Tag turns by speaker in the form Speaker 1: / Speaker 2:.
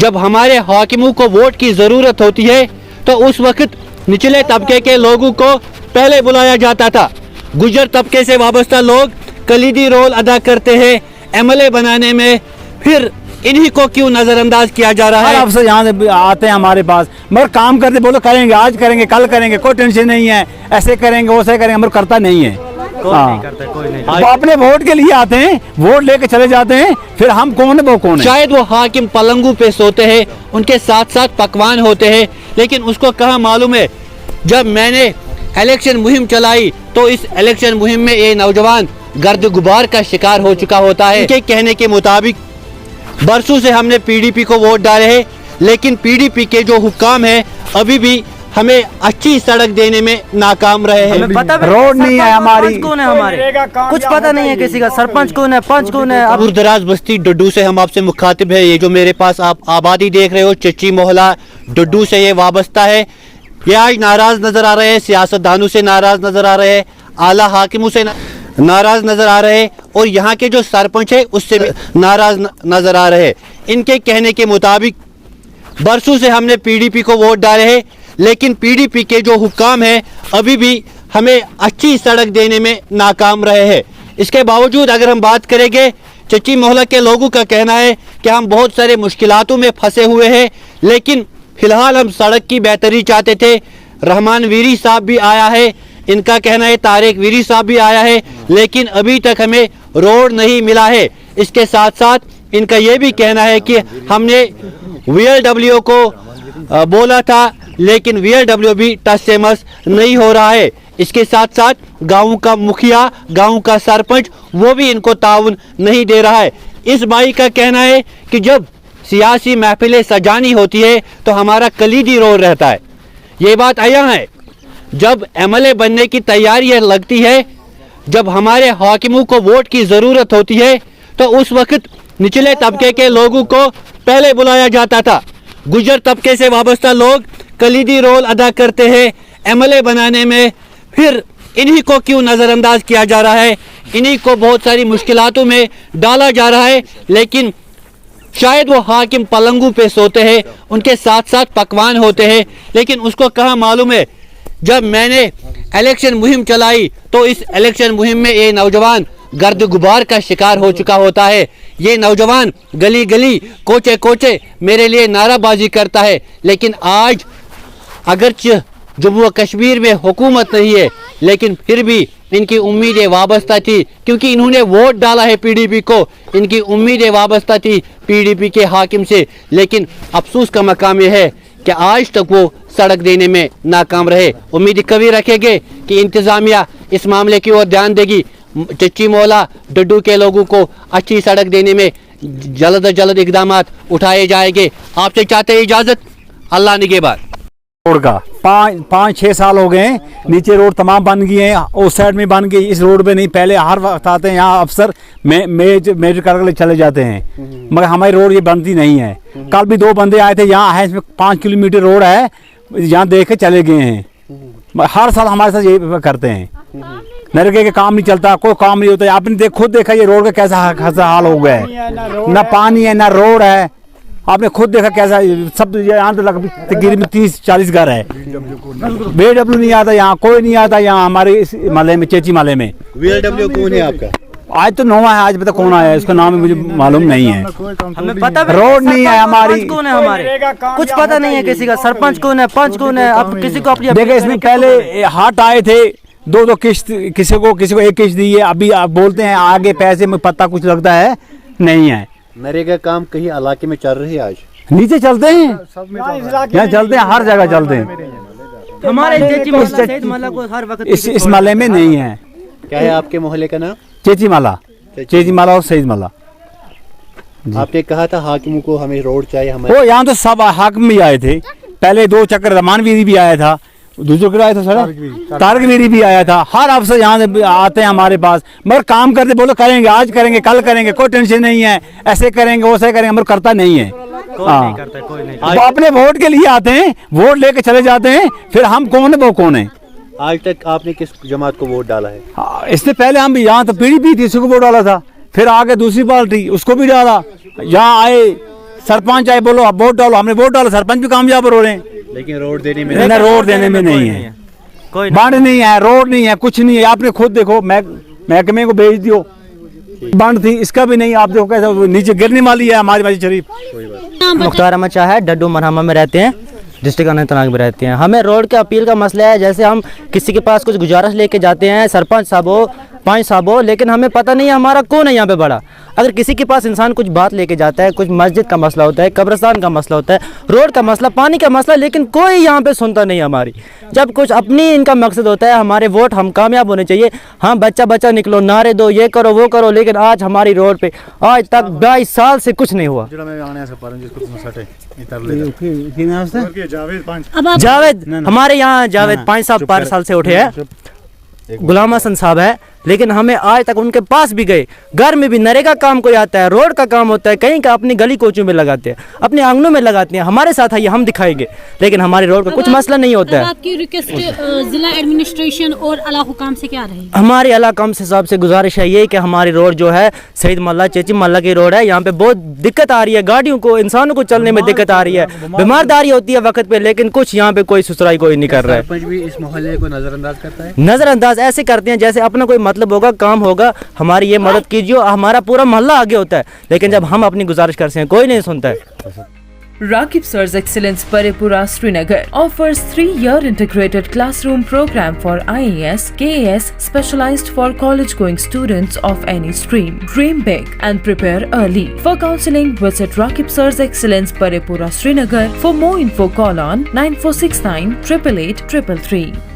Speaker 1: जब हमारे हाकिमों को वोट की ज़रूरत होती है तो उस वक्त निचले तबके के लोगों को पहले बुलाया जाता था। गुजर तबके से वाबस्ता लोग कलीदी रोल अदा करते हैं एमएलए बनाने में, फिर इन्हीं को क्यों नज़रअंदाज किया जा रहा है?
Speaker 2: आप से यहाँ से आते हैं हमारे पास, मगर काम करते बोलो करेंगे, आज करेंगे, कल करेंगे, कोई टेंशन नहीं है, ऐसे करेंगे वैसे करेंगे, मगर करता नहीं है। वो अपने वोट के लिए आते हैं, वोट लेके चले जाते हैं, फिर हम कौन है वो कौन है।
Speaker 1: शायद वो हाकिम पलंगों पे सोते हैं, उनके साथ साथ पकवान होते हैं, लेकिन उसको कहाँ मालूम है जब मैंने इलेक्शन मुहिम चलाई तो इस इलेक्शन मुहिम में ये नौजवान गर्द गुबार का शिकार हो चुका होता है। इनके कहने के मुताबिक बरसों से हमने पीडीपी को वोट डाले हैं, लेकिन पीडीपी के जो हुक्काम है अभी भी हमें अच्छी सड़क देने में नाकाम रहे हैं।
Speaker 2: रोड नहीं है हमारी,
Speaker 3: कौन है हमारे, कुछ पता नहीं है किसी का, सरपंच कौन है, पंच कौन है।
Speaker 1: दूर दराज बस्ती डड्डू से हम आपसे मुखातिब है। ये जो मेरे पास आप आबादी देख रहे हो चच्ची मोहल्ला डड्डू से ये वाबस्ता है। ये आज नाराज नजर आ रहे हैं, सियासतदानों से नाराज नजर आ रहे हैं, आला हाकिमों से नाराज नजर आ रहे हैं और यहाँ के जो सरपंच है उससे भी नाराज नजर आ रहे हैं। इनके कहने के मुताबिक बरसों से हमने पीडीपी को वोट डाले हैं, लेकिन पीडीपी के जो हुक्काम है अभी भी हमें अच्छी सड़क देने में नाकाम रहे हैं। इसके बावजूद अगर हम बात करेंगे चच्ची मोहल्ला के लोगों का कहना है कि हम बहुत सारे मुश्किलातों में फंसे हुए हैं, लेकिन फिलहाल हम सड़क की बेहतरी चाहते थे। रहमान वीरी साहब भी आया है, इनका कहना है तारिक वीरी साहब भी आया है, लेकिन अभी तक हमें रोड नहीं मिला है। इसके साथ साथ इनका ये भी कहना है कि हमने वीएलडब्ल्यू को बोला था, लेकिन वीएलडब्ल्यू भी टच से मस नहीं हो रहा है। इसके साथ साथ गाँव का मुखिया, गाँव का सरपंच, वो भी इनको ताउन नहीं दे रहा है। इस भाई का कहना है कि जब सियासी महफिलें सजानी होती है तो हमारा कलीदी रोल रहता है। ये बात आया है जब एमएलए बनने की तैयारी लगती है, जब हमारे हाकिमों को वोट की ज़रूरत होती है तो उस वक्त निचले तबके के लोगों को पहले बुलाया जाता था। गुजर तबके से वाबस्ता लोग कलीदी रोल अदा करते हैं एमएलए बनाने में, फिर इन्हीं को क्यों नज़रअंदाज किया जा रहा है, इन्हीं को बहुत सारी मुश्किलातों में डाला जा रहा है। लेकिन शायद वो हाकिम पलंगों पे सोते हैं, उनके साथ साथ पकवान होते हैं, लेकिन उसको कहाँ मालूम है जब मैंने इलेक्शन मुहिम चलाई तो इस इलेक्शन मुहिम में ये नौजवान गर्द गुबार का शिकार हो चुका होता है। ये नौजवान गली गली कोचे कोचे मेरे लिए नाराबाजी करता है, लेकिन आज अगरचे जम्मू व कश्मीर में हुकूमत नहीं है, लेकिन फिर भी इनकी उम्मीदें वाबस्ता थी, क्योंकि इन्होंने वोट डाला है पीडीपी को, इनकी उम्मीदें वाबस्ता थी पीडीपी के हाकिम से। लेकिन अफसोस का मकाम यह है कि आज तक वो सड़क देने में नाकाम रहे। उम्मीद कभी रखेंगे कि इंतज़ामिया इस मामले की ओर ध्यान देगी, चच्ची मोहल्ला डड्डू के लोगों को अच्छी सड़क देने में जल्द अज जल्द इकदाम उठाए जाएंगे। आपसे चाहते हैं इजाज़त, अल्लाह निगहबान।
Speaker 2: रोड का 5-6 साल हो गए, नीचे रोड तमाम बन गई हैं, उस साइड में बन गई, इस रोड पे नहीं। पहले हर वक्त आते हैं यहाँ अफसर मेजर करके चले जाते हैं, मगर हमारी रोड ये बनती नहीं है। कल भी 2 बंदे आए थे, यहाँ है, इसमें 5 किलोमीटर रोड है, यहाँ देख के चले गए हैं। हर साल हमारे साथ ये करते हैं, नरेगा के काम नहीं चलता, कोई काम नहीं होता। आपने खुद देखा ये रोड का कैसा हाल हो गया है, ना पानी है ना रोड है। आपने खुद देखा कैसा सब यहाँ तो तकरीबन में 30-40 घर है। वीएलडब्ल्यू नहीं आता यहाँ, कोई नहीं आता यहाँ हमारे इस मोहल्ले में, चेची मोहल्ले में।
Speaker 1: वीएलडब्ल्यू कौन है आपका?
Speaker 2: आज तो नोवा है, आज पता कौन आया, इसका नाम मुझे मालूम नहीं है।
Speaker 3: हमें पता
Speaker 2: रोड नहीं है हमारी,
Speaker 3: कौन है हमारे, कुछ पता नहीं है किसी का, सरपंच कौन है, पंच कौन है। अब किसी को अपनी
Speaker 2: देखे इसमें पहले हाट आए थे, 2-2 किश्त, किसी को 1 किश्त दी है। अभी आप बोलते हैं आगे पैसे में पता कुछ लगता है नहीं है।
Speaker 1: नरेगा काम कहीं इलाके में चल रही है, आज
Speaker 2: नीचे चलते हैं, यहाँ चलते हैं, हर जगह चलते हैं।
Speaker 3: हमारे चेची मोहल्ला को हर वक्त
Speaker 2: इस मोहल्ले में नहीं है।
Speaker 1: क्या है आपके मोहल्ले का नाम?
Speaker 2: चेची माला और सईद माला।
Speaker 1: आपने कहा था हाकिमों को हमें रोड चाहिए हमारे।
Speaker 2: वो यहाँ तो सब हाकिम भी आए थे, पहले 2 चक्कर रहमान वीरी भी आया था, दूसरे आया था सर तारिक वीरी भी आया था। हर अफसर यहाँ से आते हैं हमारे पास, मगर काम करते बोलो करेंगे, आज करेंगे, कल करेंगे, कोई टेंशन नहीं है, ऐसे करेंगे वैसे करेंगे, मगर करता नहीं है। हाँ, वो अपने वोट के लिए आते हैं, वोट लेके चले जाते हैं, फिर हम कौन है वो कौन है।
Speaker 1: आज तक आपने किस जमात को वोट डाला है?
Speaker 2: इससे पहले हम यहाँ तो पीडीपी थी, उसको वोट डाला था, फिर आगे दूसरी पार्टी उसको भी डाला, यहाँ आए सरपंच आए बोलो आप वोट डालो, हमने वोट डालो, सरपंच भी कामयाब हो रहे हैं,
Speaker 1: लेकिन रोड देने में
Speaker 2: ना रोड देने में नहीं है,
Speaker 3: कोई
Speaker 2: बंड नहीं है, रोड नहीं है, कुछ नहीं है। आपने खुद देखो, महकमे को भेज दियो, बंड थी, इसका भी नहीं। आप देखो कैसा नीचे गिरने वाली है हमारी मस्जिद शरीफ।
Speaker 3: मुख्तार अहमद शाह है, डड्डू मरहमा में रहते हैं, डिस्ट्रिक्ट अनंतनाग में रहते हैं। हमें रोड के अपील का मसला है, जैसे हम किसी के पास कुछ गुजारिश लेके जाते हैं, सरपंच साहब हो, पंच साहब हो, लेकिन हमें पता नहीं है हमारा कौन है यहाँ पे बड़ा। अगर किसी के पास इंसान कुछ बात लेके जाता है, कुछ मस्जिद का मसला होता है, कब्रिस्तान का मसला होता है, रोड का मसला, पानी का मसला, लेकिन कोई यहाँ पे सुनता नहीं हमारी। जब कुछ अपनी इनका मकसद होता है हमारे वोट हम कामयाब होने चाहिए, हाँ बच्चा बच्चा निकलो, नारे दो, ये करो वो करो, लेकिन आज हमारी रोड पे आज तक 22 साल से कुछ नहीं हुआ। जावेद हमारे यहाँ जावेद 5 साल 12 साल से उठे हैं, गुलाम हसन साहब है, लेकिन हमें आज तक उनके पास भी गए, घर में भी नरेगा काम कोई आता है, रोड का काम होता है, कहीं का अपनी गली कोचों में लगाते हैं, अपने आंगनों में लगाते हैं, हमारे साथ आइए हम दिखाएंगे, लेकिन हमारे रोड का कुछ मसला नहीं होता है।
Speaker 4: आपकी रिक्वेस्ट जिला एडमिनिस्ट्रेशन और अला हुकाम से क्या रहेगी?
Speaker 3: हमारे अला हुकाम से साहब से गुजारिश है ये कि हमारी रोड जो है सईद मल्ला चेची मल्ला की रोड है, यहाँ पे बहुत दिक्कत आ रही है, गाड़ियों को इंसानों को चलने में दिक्कत आ रही है, बीमारदारी होती है वक्त पे, लेकिन कुछ यहाँ पे कोई सुसराई कोई नहीं कर रहा है।
Speaker 1: सरपंच भी इस मोहल्ले को नजरअंदाज करता है,
Speaker 3: नजरअंदाज ऐसे करते हैं जैसे अपना कोई मतलब होगा, काम होगा, हमारी ये मदद कीजिए, हमारा पूरा मोहल्ला आगे होता है, लेकिन जब हम अपनी गुजारिश करते हैं कोई नहीं सुनता है।
Speaker 5: Rakib Sir's Excellence Paripura Srinagar offers 3-year integrated classroom program for IAS, KAS specialized for college-going students of any stream. Dream big and prepare early. For counseling, visit Rakib Sir's Excellence Paripura Srinagar. For more info, call on 9469 888 333.